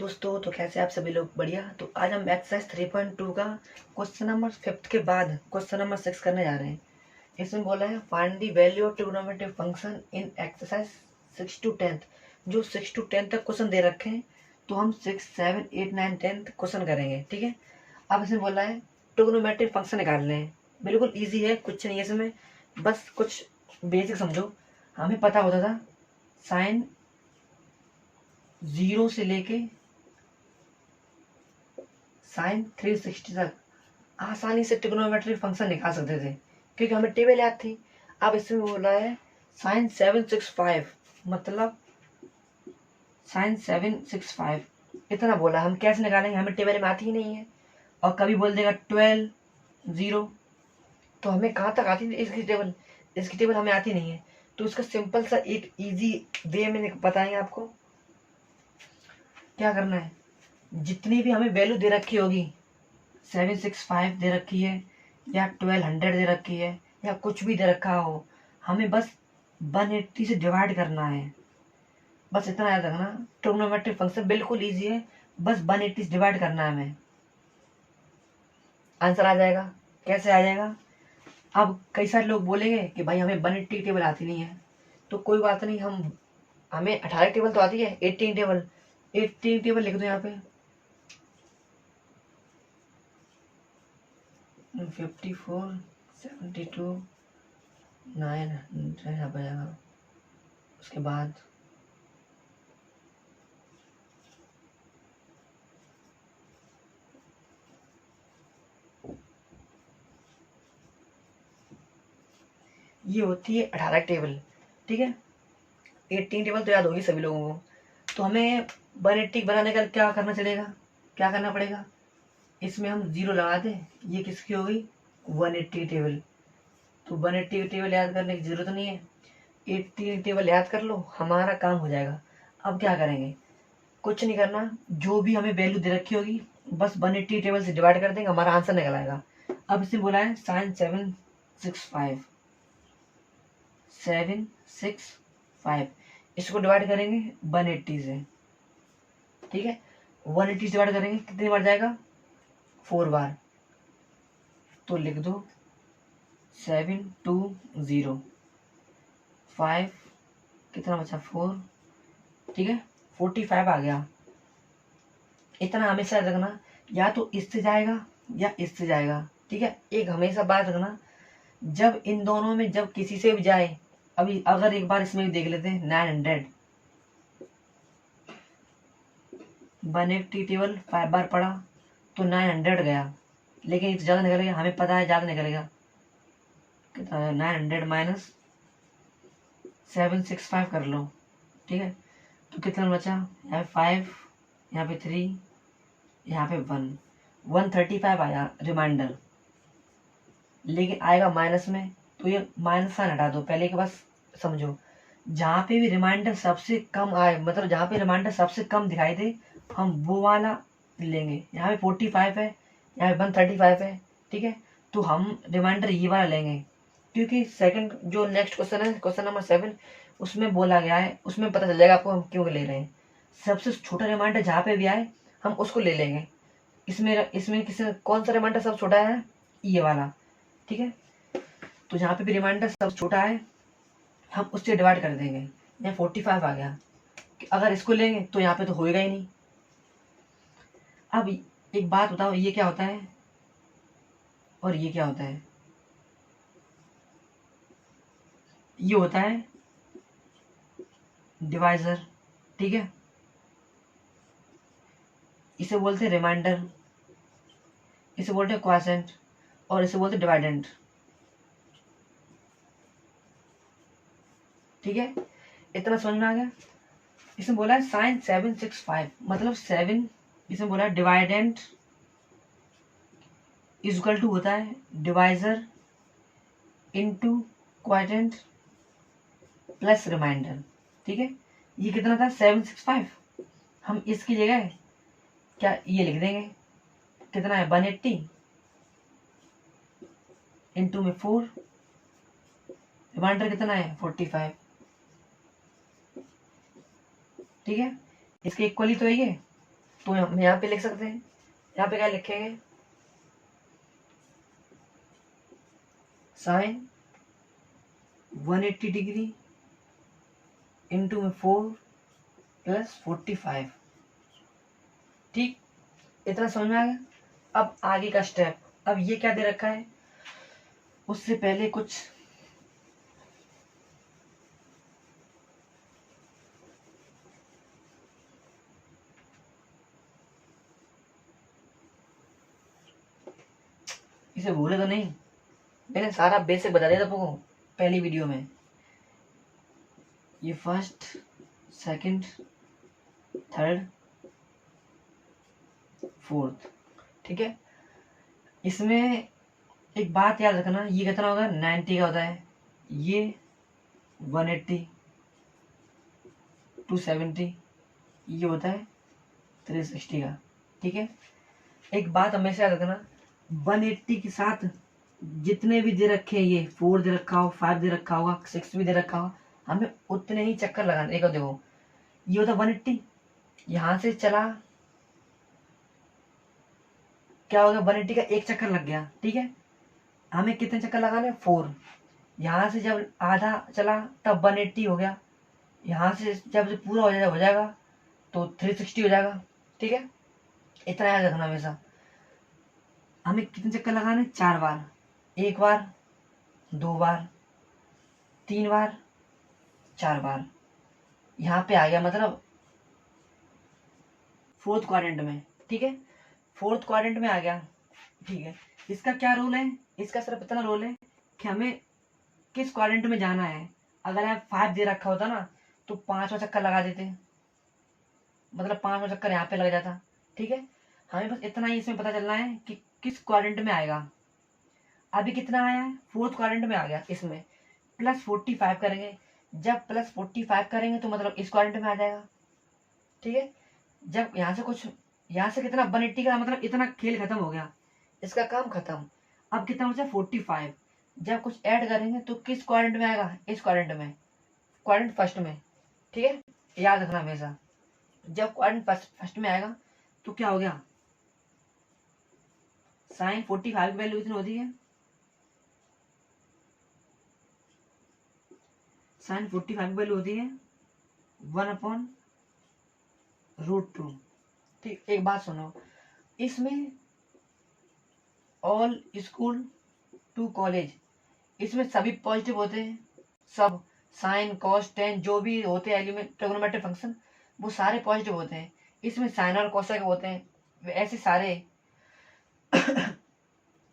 दोस्तों, तो कैसे आप सभी लोग? बढ़िया। तो आज हम एक्सरसाइज 3.2 का क्वेश्चन नंबर 5 के बाद क्वेश्चन नंबर 6 करने जा रहे हैं। इसमें बोला है find the value of trigonometric function in exercise 6 to 10। जो 6 to 10 तक क्वेश्चन दे रखे हैं, तो हम 6, 7, 8, 9, 10 क्वेश्चन करेंगे। ठीक है। अब इसमें बोला है ट्रिग्नोमेट्रिक फंक्शन निकालने हैं। बिल्कुल ईजी है, कुछ नहीं है इसमें, बस कुछ बेसिक समझो। हमें पता होता था साइन 0 से लेके साइन 360 तक आसानी से ट्रिग्नोमेट्रिक फंक्शन निकाल सकते थे, क्योंकि हमें टेबल याद थी। अब इसमें बोला है साइन 765, मतलब साइन 765 इतना बोला। हम कैसे निकालेंगे? हमें टेबल में आती ही नहीं है। और कभी बोल देगा 12 0, तो हमें कहाँ तक आती है इसकी टेबल हमें आती नहीं है। तो इसका सिंपल सा एक इजी वे में बताएंगे आपको। क्या करना है, जितनी भी हमें वैल्यू दे रखी होगी, 765 दे रखी है या 1200 दे रखी है या कुछ भी दे रखा हो, हमें बस 180 से डिवाइड करना है। बस इतना याद रखना। ट्रिग्नोमेट्रिक फंक्शन बिल्कुल इजी है, बस 180 से डिवाइड करना है हमें, आंसर आ जाएगा। कैसे आ जाएगा? अब कई सारे लोग बोलेंगे कि भाई हमें 180 टेबल आती नहीं है, तो कोई बात नहीं, हमें 18 टेबल तो आती है। 18 टेबल, 18 टेबल लिख दो यहाँ पे। 54, 72, 900 आ जाएगा। उसके बाद ये होती है 18 टेबल। ठीक है। 18 टेबल तो याद होगी सभी लोगों को। तो हमें 180 बनाने का क्या करना चलेगा, क्या करना पड़ेगा? इसमें हम 0 लगा दें। ये किसकी हो गई? 180 टेबल। तो 180 टेबल याद करने की जरूरत नहीं है, 80 टेबल याद कर लो, हमारा काम हो जाएगा। अब क्या करेंगे? कुछ नहीं करना, जो भी हमें वैल्यू दे रखी होगी बस 180 टेबल से डिवाइड कर देंगे, हमारा आंसर निकल आएगा। अब इसमें बोला है साइन 765, 765 इसको डिवाइड करेंगे 180 से। ठीक है। 180 से डिवाइड करेंगे, कितनी बार जाएगा? 4 बार। तो लिख दो 720, 5 कितना बचा? 4। ठीक है, 45 आ गया। इतना हमेशा रखना, या तो इससे जाएगा या इससे जाएगा। ठीक है। एक हमेशा बात रखना, जब इन दोनों में जब किसी से भी जाए, अभी अगर एक बार इसमें भी देख लेते हैं 900, 180 टेबल 5 बार पड़ा तो 900 गया, लेकिन इससे ज़्यादा निकलेगा, हमें पता है ज़्यादा निकलेगा। कितना? 900 माइनस 765 कर लो। ठीक है। तो कितना बचा? यहाँ पे 5, यहाँ पे 3, यहाँ पे 1, 135 आया रिमाइंडर, लेकिन आएगा माइनस में। तो ये माइनस साइन हटा दो। पहले के बस समझो, जहाँ पे भी रिमाइंडर सबसे कम आए, मतलब जहाँ पे रिमाइंडर सबसे कम दिखाई दे, हम वो वाला लेंगे। यहाँ पे 45 है, यहाँ पे 135 है। ठीक है। तो हम रिमाइंडर ये वाला लेंगे, क्योंकि सेकंड जो नेक्स्ट क्वेश्चन है, क्वेश्चन नंबर 7, उसमें बोला गया है, उसमें पता चल जाएगा आपको हम क्यों ले रहे हैं। सबसे छोटा रिमाइंडर जहाँ पे भी आए हम उसको ले लेंगे। इसमें इसमें किसी कौन सा रिमाइंडर सब छोटा है? ये वाला। ठीक है। तो जहाँ पे भी रिमाइंडर सब छोटा है हम उससे डिवाइड कर देंगे। यहाँ 45 आ गया, अगर इसको लेंगे तो यहाँ पे तो होएगा ही नहीं। अब एक बात बताओ, ये क्या होता है और ये क्या होता है? ये होता है डिवाइजर। ठीक है। इसे बोलते हैं रिमाइंडर, इसे बोलते हैं क्वॉशेंट, और इसे बोलते हैं डिवाइडेंट। ठीक है। इतना समझ में आ गया? इसमें बोला है साइन 765, मतलब 7, इसमें बोला है डिवाइडेंट इज इक्वल टू होता है divisor into quotient plus reminder. ठीक है। ये कितना था? 765। हम इसकी जगह क्या ये लिख देंगे, कितना है? 180 इंटू में 4, रिमाइंडर कितना है? 45। ठीक है। इसके इक्वली तो है ये। तो हम यहाँ पे लिख सकते हैं, यहाँ पे क्या लिखेंगे, साइन 180 डिग्री इंटू में 4 प्लस 45। ठीक, इतना समझ में आ गया। अब आगे का स्टेप, अब ये क्या दे रखा है, उससे पहले कुछ इसे भूले तो नहीं, मैंने सारा बेसिक बता दिया था आपको पहली वीडियो में। ये फर्स्ट, सेकंड, थर्ड, फोर्थ, ठीक है। इसमें एक बात याद रखना, ये कितना होगा, 90 का होता है, ये 180, 270, ये होता है 360 का, ठीक है। एक बात हमेशा याद रखना, 180 के साथ जितने भी दे रखे हैं, ये 4 दे रखा हो, 5 दे रखा होगा, 6 भी दे रखा हो, हमें उतने ही चक्कर लगाने। देखो देखो, ये होता 180, यहाँ से चला, क्या हो गया, 180 का एक चक्कर लग गया, ठीक है। हमें कितने चक्कर लगाने, 4। यहाँ से जब आधा चला तब 180 हो गया, यहाँ से जब से पूरा हो जाएगा तो 360 हो जाएगा, ठीक है। इतना याद रखना हमेशा। हमें कितने चक्कर लगाने, 4 बार, 1 बार, 2 बार, 3 बार, 4 बार। यहाँ पे आ गया मतलब फोर्थ क्वाड्रेंट में, ठीक है, फोर्थ क्वाड्रेंट में आ गया, ठीक है। इसका क्या रोल है, इसका सिर्फ इतना रोल है कि हमें किस क्वाड्रेंट में जाना है। अगर यहाँ 5 दे रखा होता ना तो 5वां चक्कर लगा देते, मतलब 5वां चक्कर यहाँ पे लग जाता, ठीक है। हमें बस इतना ही इसमें पता चलना है कि किस क्वाड्रेंट में आएगा। अभी कितना आया है, फोर्थ क्वाड्रेंट में आ गया, इसमें प्लस 45 करेंगे। जब प्लस 45 करेंगे तो मतलब इस क्वाड्रेंट में आ जाएगा, ठीक है। जब यहाँ से कुछ, यहाँ से कितना 180 का मतलब इतना खेल खत्म हो गया, इसका काम खत्म। अब कितना बचा, 45। जब कुछ ऐड करेंगे तो किस क्वाड्रेंट में आएगा, इस क्वाड्रेंट में, क्वाड्रेंट फर्स्ट में, ठीक है। याद रखना हमेशा, जब क्वाड्रेंट फर्स्ट में आएगा तो क्या हो गया, साइन 45 की वैल्यू कितनी होती है, साइन 45 की वैल्यू होती है 1/√2। ठीक, एक बात सुनो, इसमें ऑल स्कूल टू कॉलेज, इसमें सभी पॉजिटिव होते हैं, सब साइन कॉस टेन जो भी होते हैं एलिमेंट ट्रिग्नोमेट्रिक फंक्शन, वो सारे पॉजिटिव होते हैं। इसमें साइन और कोसेक होते हैं, ऐसे सारे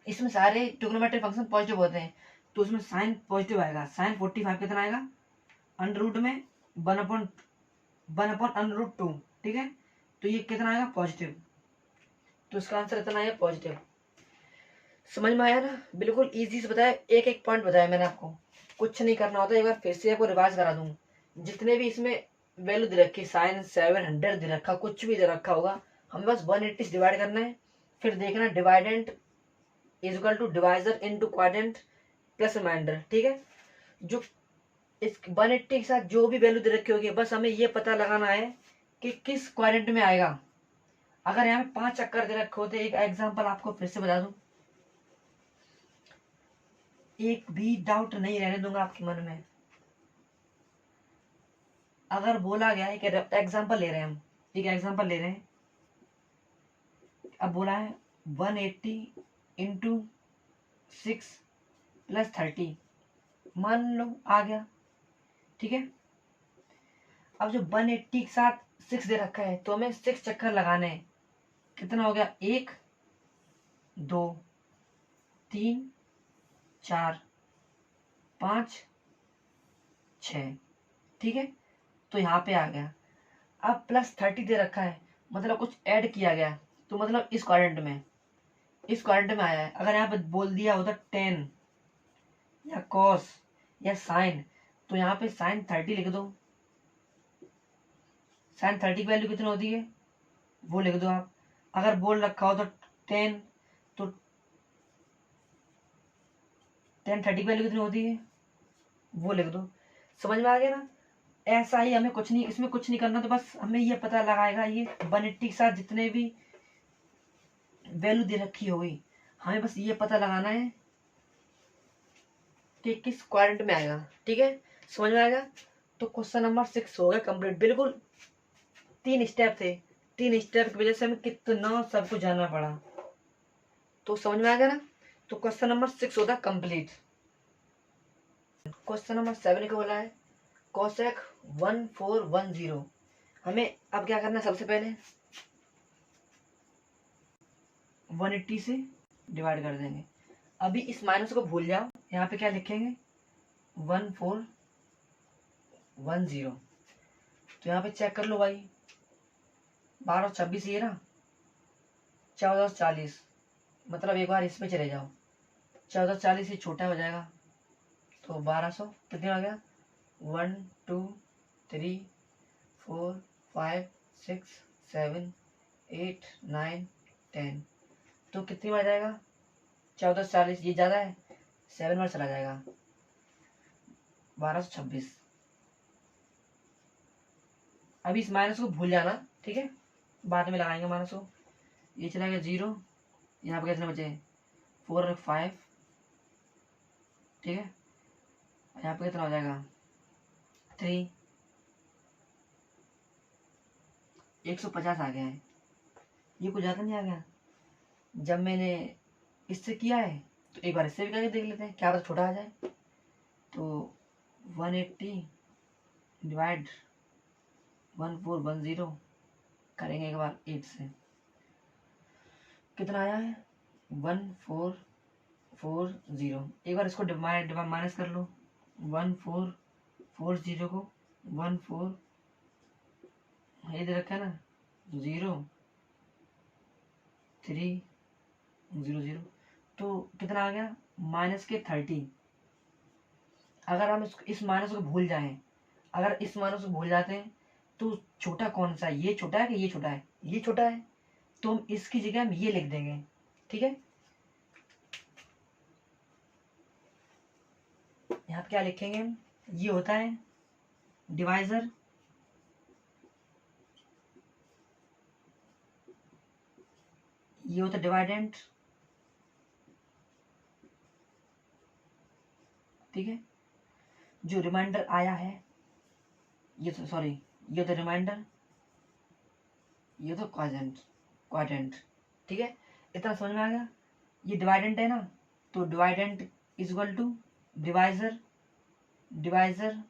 इसमें सारे ट्रिग्नोमेट्रिक फंक्शन पॉजिटिव होते हैं, तो उसमें साइन पॉजिटिव आएगा। साइन 45 कितना आएगा, अंडर रूट में 1/√2, ठीक है। तो ये कितना आएगा, पॉजिटिव, तो इसका आंसर इतना आएगा, पॉजिटिव। समझ में आया ना, बिल्कुल इजी से बताया, एक एक पॉइंट बताया मैंने आपको, कुछ नहीं करना होता। एक बार फिर से आपको रिवाइज करा दूं, जितने भी इसमें वैल्यू दे रखी, साइन 700 दे रखा, कुछ भी दे रखा होगा, हमें बस 180 से डिवाइड करना है, फिर देखना dividend is equal to divisor into quadrant plus reminder, ठीक है। जो इस 180 के साथ जो भी वैल्यू दे रखी होगी, बस हमें ये पता लगाना है कि किस क्वाड्रेंट में आएगा। अगर यहाँ पे 5 चक्कर दे रखे होते, एक एग्जांपल आपको फिर से बता दूं, एक भी डाउट नहीं रहने दूंगा आपके मन में। अगर बोला गया है कि एग्जांपल ले रहे हैं हम, एक एग्जांपल ले रहे हैं, अब बोला है 180 इंटू 6 प्लस 30, मान लो आ गया, ठीक है। अब जो 180 के साथ 6 दे रखा है तो हमें 6 चक्कर लगाने हैं। कितना हो गया, 1 2 3 4 5 6, ठीक है। तो यहाँ पे आ गया। अब प्लस 30 दे रखा है, मतलब कुछ ऐड किया गया, तो मतलब इस क्वाड्रेंट में, इस क्वाड्रेंट में आया है। अगर यहाँ पे बोल दिया होता 10 या कॉस या साइन, तो यहाँ पे साइन 30 लिख दो। साइन 30 की वैल्यू कितनी होती है वो लिख दो आप। अगर बोल रखा हो तो 10, तो 10 30 की वैल्यू कितनी होती है वो लिख दो। समझ में आ गया ना। ऐसा ही, हमें कुछ नहीं, इसमें कुछ नहीं करना, तो बस हमें ये पता लगाएगा ये 180 के साथ जितने भी वैल्यू दे रखी होगी, हमें बस ये पता लगाना है कि किस क्वाड्रेंट में आएगा। ठीक है, समझ में आएगा। तो क्वेश्चन नंबर 6 हो गया कंप्लीट। बिल्कुल 3 स्टेप थे, 3 स्टेप की वजह से हमें कितना सब कुछ जानना पड़ा। तो समझ में आ गया ना। तो क्वेश्चन नंबर 6 होता है कंप्लीट। क्वेश्चन नंबर 7 को बोला है कोसेक 1410। हमें अब क्या करना है, सबसे पहले 180 से डिवाइड कर देंगे। अभी इस माइनस को भूल जाओ, यहाँ पे क्या लिखेंगे 1410। तो यहाँ पे चेक कर लो भाई, 1226 ये ना, 1440, मतलब एक बार इसमें चले जाओ, 1440 ही छोटा हो जाएगा, तो 1200 कितने आ गया, 1 2 3 4 5 6 7 8 9 10। तो कितनी बार जाएगा, 1440, ये ज़्यादा है, 7 बार चला जाएगा, 1226। अभी इस माइनस को भूल जाना, ठीक है, बाद में लगाएंगे माइनस को। ये चला गया 0, यहाँ पे कितने बचे 4 और 5, ठीक है, यहाँ पे कितना हो जाएगा 3, 150 आ गया है। ये कुछ ज़्यादा नहीं आ गया। जब मैंने इससे किया है तो एक बार इससे भी करके देख लेते हैं, क्या पता छोटा आ जाए। तो 180 डिवाइड 1410 करेंगे एक बार 8 से, कितना आया है 1440। एक बार इसको डिवाइड माइनस कर लो, 1440 को 14 ये दे रखा है ना 0 3 0 0, तो कितना आ गया माइनस के 30। अगर हम इस माइनस को भूल जाएं, अगर इस माइनस को भूल जाते हैं तो छोटा कौन सा है, ये छोटा है कि ये छोटा है, ये छोटा है, तो हम इसकी जगह हम ये लिख देंगे। ठीक है, यहाँ पे क्या लिखेंगे हम, ये होता है डिवाइजर, ये होता है डिवाइडेंट। ठीक है, जो रिमाइंडर आया है ये तो सॉरी, ये तो रिमाइंडर, ये तो क्वाड्रेंट क्वाड्रेंट। ठीक है, इतना समझ में आ गया। ये डिवाइडेंट है ना, तो dividend is equal to divisor, divisor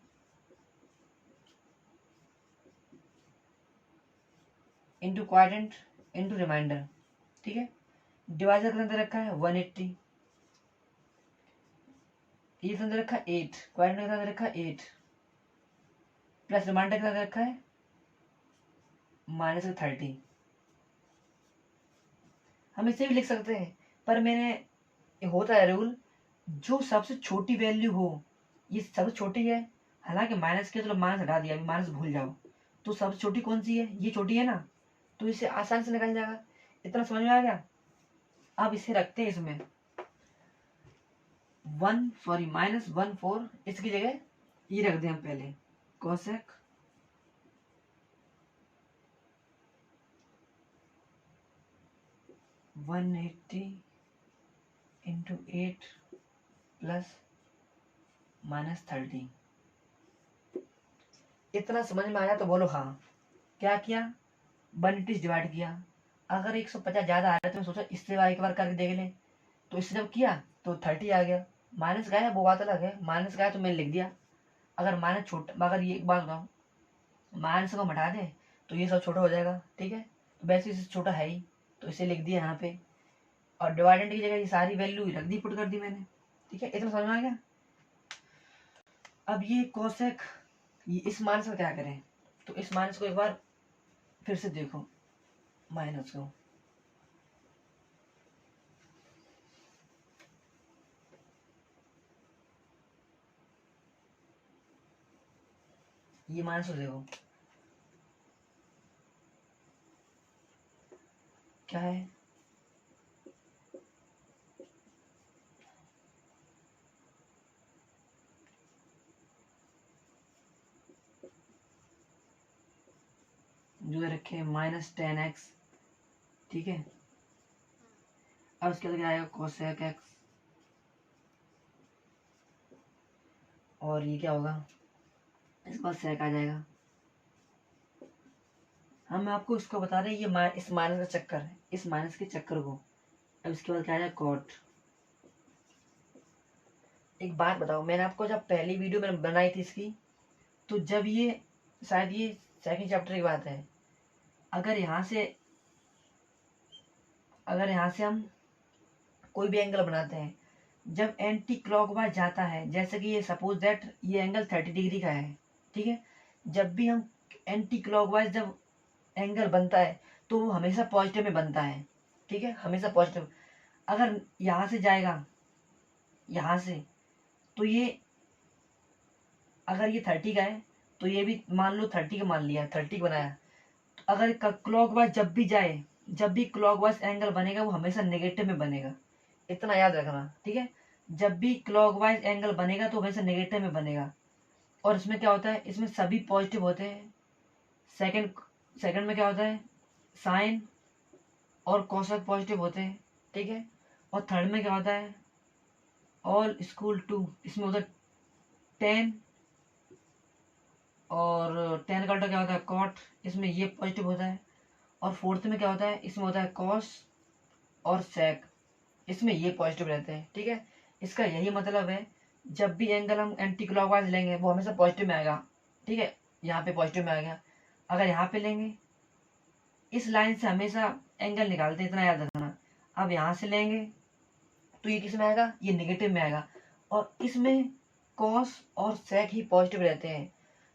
into quadrant into reminder. ठीक है, डिवाइजर के अंदर रखा है 180, ये अंदर रखा है 8, क्वाड्रेंट के अंदर रखा है 8, प्लस रिमाइंडर के अंदर रखा है -30। हम इसे भी लिख सकते हैं, पर मैंने होता है रूल, जो सबसे छोटी वैल्यू हो, ये सबसे छोटी है, हालांकि माइनस के तो माइनस हटा दिया, अभी माइनस भूल जाओ, तो सबसे छोटी कौन सी है, ये छोटी है ना, तो इसे आसानी से निकल जाएगा। इतना समझ में आ गया। अब इसे रखते हैं इसमें -14, इसकी जगह ये रख दें हम पहले, कोसेक 180 इंटू 8 प्लस -30। इतना समझ में आया तो बोलो हाँ। क्या किया, 180 डिवाइड किया, अगर 150 ज़्यादा आ रहा है तो मैं सोचा इससे एक बार करके देख लें, तो इससे जब किया तो 30 आ गया, माइनस गया वो बात अलग है, माइनस गया तो मैंने लिख दिया। अगर माइनस छोटा, अगर ये एक बात बताऊँ, माइनस को हटा दे तो ये सब छोटा हो जाएगा। ठीक है, तो वैसे इससे छोटा है ही, तो इसे लिख दिया यहाँ पे, और डिवाइडेंट की जगह ये सारी वैल्यू रख दी, पुट कर दी मैंने। ठीक है, इतना समझ में आ गया। अब ये कोसेक, ये इस माइनस का क्या करें, तो इस माइनस को एक बार फिर से देखो, माइनस को ये माइनस को देखो क्या है, जो है रखे -10x, ठीक है। अब उसके बाद क्या आएगा कोसेक x, और ये क्या होगा, इसके बाद सेक आ जाएगा। हम आपको इसको बता रहे हैं ये इस माइनस का चक्कर है, इस माइनस के चक्कर को। अब इसके बाद क्या आ जाएगा कॉट। एक बात बताओ, मैंने आपको जब पहली वीडियो मैंने बनाई थी इसकी, तो जब ये शायद ये सेकंड चैप्टर की बात है, अगर यहाँ से हम कोई भी एंगल बनाते हैं, जब एंटी क्लॉकवाइज जाता है, जैसे कि ये सपोज दैट ये एंगल 30 डिग्री का है, ठीक है। जब भी हम एंटी क्लॉकवाइज जब एंगल बनता है तो वो हमेशा पॉजिटिव में बनता है, ठीक है, हमेशा पॉजिटिव। अगर यहाँ से जाएगा यहाँ से, तो ये अगर ये 30 का है तो ये भी मान लो 30 का मान लिया, 30 का बनाया। तो अगर क्लॉकवाइज जब भी जाए, जब भी क्लॉकवाइज एंगल बनेगा वो हमेशा नेगेटिव में बनेगा, इतना याद रखना, ठीक है। जब भी क्लॉकवाइज एंगल बनेगा तो हमेशा नेगेटिव में बनेगा। और इसमें क्या होता है, इसमें सभी पॉजिटिव होते हैं। सेकंड में क्या होता है, साइन और कोसेक पॉजिटिव होते हैं, ठीक है। और थर्ड में क्या होता है, ऑल स्कूल टू, इसमें होता है 10, और 10 का उल्टा क्या होता है कॉट, इसमें ये पॉजिटिव होता है। और फोर्थ में क्या होता है, इसमें होता है कॉस और सेक, इसमें ये पॉजिटिव रहते हैं, ठीक है। इसका यही मतलब है, जब भी एंगल हम एंटी क्लॉकवाइज लेंगे वो हमेशा पॉजिटिव में आएगा, ठीक है। यहाँ पे पॉजिटिव में आ गया। अगर यहाँ पे लेंगे, इस लाइन से हमेशा एंगल निकालते हैं, इतना याद रखना। अब यहाँ से लेंगे तो ये किस में आएगा, ये नेगेटिव में आएगा। और इसमें कॉस और सेक ही पॉजिटिव रहते हैं।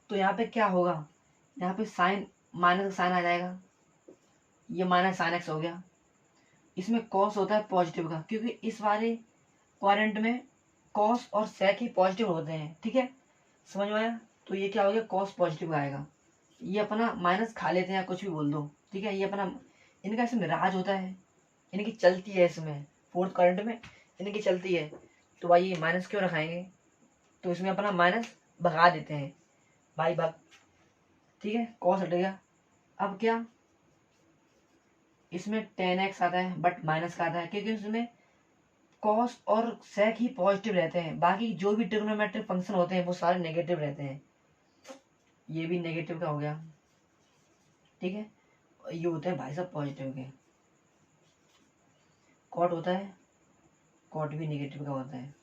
तो यहाँ पे क्या होगा, यहाँ पे साइन माइनस का साइन आ जाएगा, ये माइनस साइन एक्स हो गया। इसमें कॉस होता है पॉजिटिव का, क्योंकि इस वाले क्वाड्रेंट में कॉस और सेक ही पॉजिटिव होते हैं, ठीक है, समझ में आया। तो ये क्या हो गया, कॉस पॉजिटिव आएगा। ये अपना माइनस खा लेते हैं या कुछ भी बोल दो, ठीक है। ये अपना इनका इसमें राज होता है, इनकी चलती है, इसमें फोर्थ करंट में इनकी चलती है। तो भाई ये माइनस क्यों रखाएंगे, तो इसमें अपना माइनस भगा देते हैं भाई भाग, ठीक है, कॉस हट गया। अब क्या, इसमें 10x आता है बट माइनस का आता है, क्योंकि इसमें कॉस और सेक ही पॉजिटिव रहते हैं, बाकी जो भी ट्रिग्नोमेट्रिक फंक्शन होते हैं वो सारे नेगेटिव रहते हैं। ये भी नेगेटिव का हो गया, ठीक है। ये होते हैं भाई साहब पॉजिटिव के। कॉट होता है, कॉट भी नेगेटिव का होता है।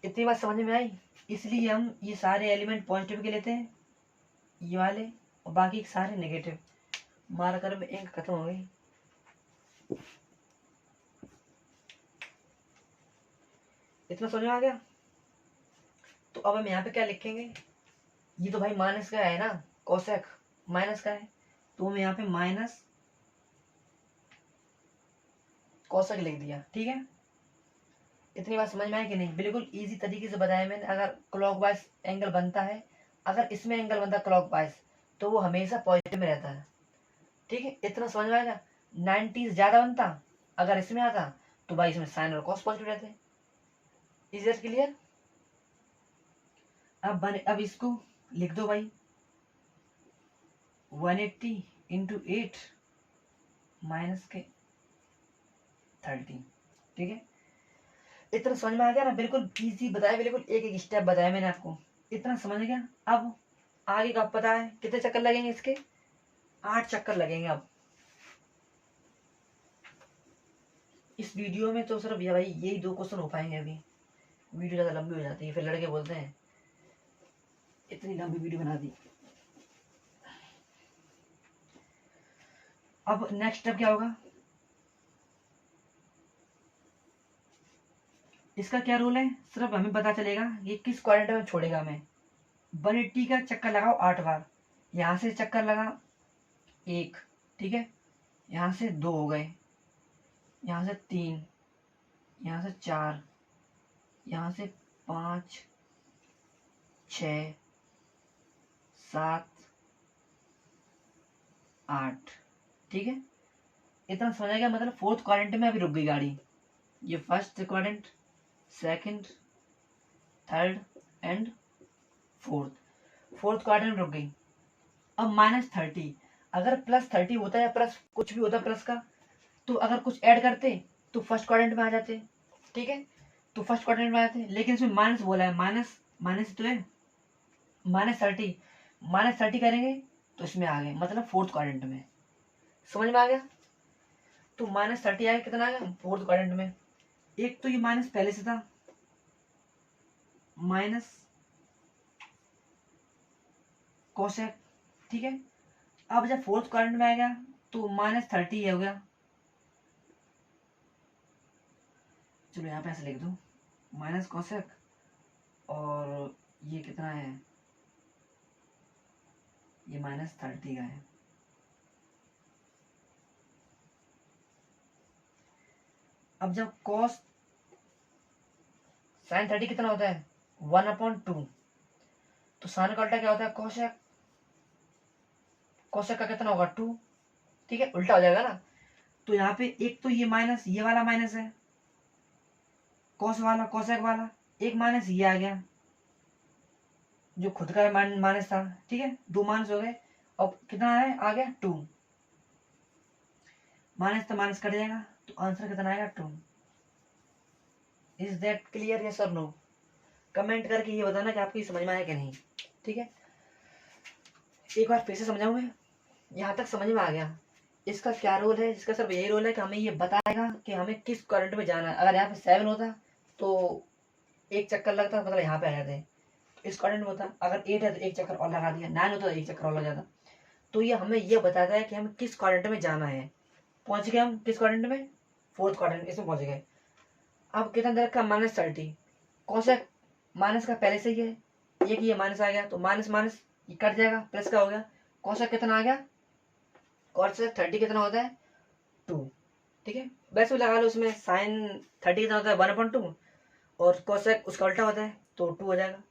इतनी बात समझ में आई, इसलिए हम ये सारे एलिमेंट पॉजिटिव के लेते हैं, ये वाले, और बाकी सारे नेगेटिव। मार्कर में इंक खत्म हो गई। इतना समझ में आ गया। तो अब हम यहाँ पे क्या लिखेंगे, ये तो भाई माइनस का है ना, कोसेक माइनस का है, तो हम यहाँ पे माइनस कोसेक लिख दिया, ठीक है। इतनी बात समझ में आई कि नहीं, बिल्कुल इजी तरीके से बताया मैंने। अगर क्लॉकवाइज एंगल बनता है, अगर इसमें एंगल बनता है क्लॉकवाइज, तो वो हमेशा पॉजिटिव में रहता है, ठीक है। इतना समझ में आएगा। 90 ज्यादा बनता अगर इसमें आता, तो भाई इसमें साइन और कॉस पॉजिटिव रहते हैं। Is that clear. अब इसको लिख दो भाई, 180 इंटू 8 माइनस के 30, ठीक है। इतना समझ में आ गया ना, बिल्कुल इजी बताया, बिल्कुल एक एक स्टेप बताया मैंने आपको, इतना समझ गया। अब आगे का पता है कितने चक्कर लगेंगे इसके, 8 चक्कर लगेंगे। अब इस वीडियो में तो सिर्फ भाई यही 2 क्वेश्चन हो पाएंगे, अभी वीडियो ज़्यादा लंबी हो जाती है, फिर लड़के बोलते हैं इतनी लंबी वीडियो बना दी। अब नेक्स्ट स्टेप क्या होगा, इसका क्या रूल है, सिर्फ हमें पता चलेगा ये किस क्वाड्रेंट में छोड़ेगा हमें। 180 का चक्कर लगाओ 8 बार, यहाँ से चक्कर लगा 1, ठीक है, यहाँ से 2 हो गए, यहाँ से 3, यहाँ से 4, यहाँ से 5, 6, 7, 8, ठीक है। इतना समझ गया, मतलब फोर्थ क्वाड्रेंट में अभी रुक गई गाड़ी। ये first quadrant, second, third and fourth quadrant में रुक गई। अब -30, अगर +30 होता है या प्लस कुछ भी होता प्लस का, तो अगर कुछ ऐड करते तो फर्स्ट क्वाड्रेंट में आ जाते, ठीक है, तो फर्स्ट क्वाड्रेंट में आ जाते, लेकिन इसमें माइनस बोला है, माइनस माइनस तो है, -30 -30 करेंगे तो इसमें आ गए, मतलब फोर्थ क्वाड्रेंट में। समझ में आ गया? तो -30 आया, कितना आया फोर्थ क्वाड्रेंट में। एक तो ये माइनस पहले से था, माइनस कोसेक, ठीक है। अब जब फोर्थ क्वाड्रेंट में आएगा तो -30 हो गया, चलो यहाँ पे ऐसे लिख दो, माइनस कोसेक, और ये कितना है, ये -30 का है। अब जब cos sin 30 कितना होता है 1/2, तो साइन का उल्टा क्या होता है कोसेक, कोसेक का कितना होगा 2, ठीक है, उल्टा हो जाएगा ना। तो यहाँ पे एक तो ये माइनस, ये वाला माइनस है, कोस वाला कोसेक वाला, एक माइनस ये आ गया जो खुद का माइनस था, ठीक है, दो माइनस हो गए। अब कितना है आ गया 2, माइनस तो माइनस कट जाएगा, तो आंसर कितना आएगा 2। इज दैट क्लियर, यस और नो? कमेंट करके ये बताना कि आपको समझ में आया कि नहीं, ठीक है। एक बार फिर से समझाऊं मैं, यहाँ तक समझ में आ गया। इसका क्या रोल है, इसका सिर्फ यही रोल है कि हमें ये बताएगा कि हमें किस करंट में जाना है। अगर यहाँ पे 7 होता तो एक चक्कर लगता, मतलब यहाँ पे आ जाते, तो इस करंट में होता। अगर 8 है तो एक चक्कर और लगा दिया, 9 होता तो एक चक्कर और लग जाता। तो ये हमें ये बताता है कि हमें किस करंट में जाना है। पहुंच गए हम किस क्वाड्रेंट में, फोर्थ क्वाड्रेंट, इसमें पहुंच गए। अब कितना दे रखा -30, कौन सा माइनस का पहले से ही है, एक ये माइनस आ गया तो माइनस माइनस ये कट जाएगा, प्लस का हो गया, कौन सा कितना आ गया, कौन सा 30 कितना होता है 2, ठीक है। वैसे लगा लो उसमें साइन 30 कितना होता है 1/2, और कोसेक उसका उल्टा होता है तो 2 हो जाएगा,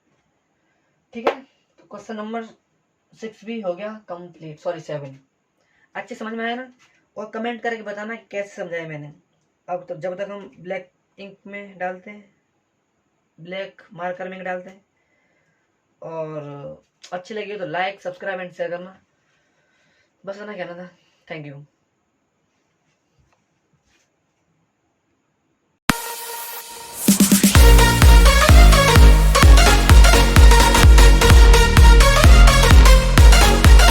ठीक है। तो क्वेश्चन नंबर 6 भी हो गया कंप्लीट, सॉरी 7। अच्छे समझ में आया ना? और कमेंट करके बताना कि कैसे समझाया मैंने। अब तो जब तक हम ब्लैक इंक में डालते हैं, ब्लैक मार्कर में डालते हैं, और अच्छी लगी तो लाइक सब्सक्राइब एंड शेयर करना, बस इतना कहना था। Thank you.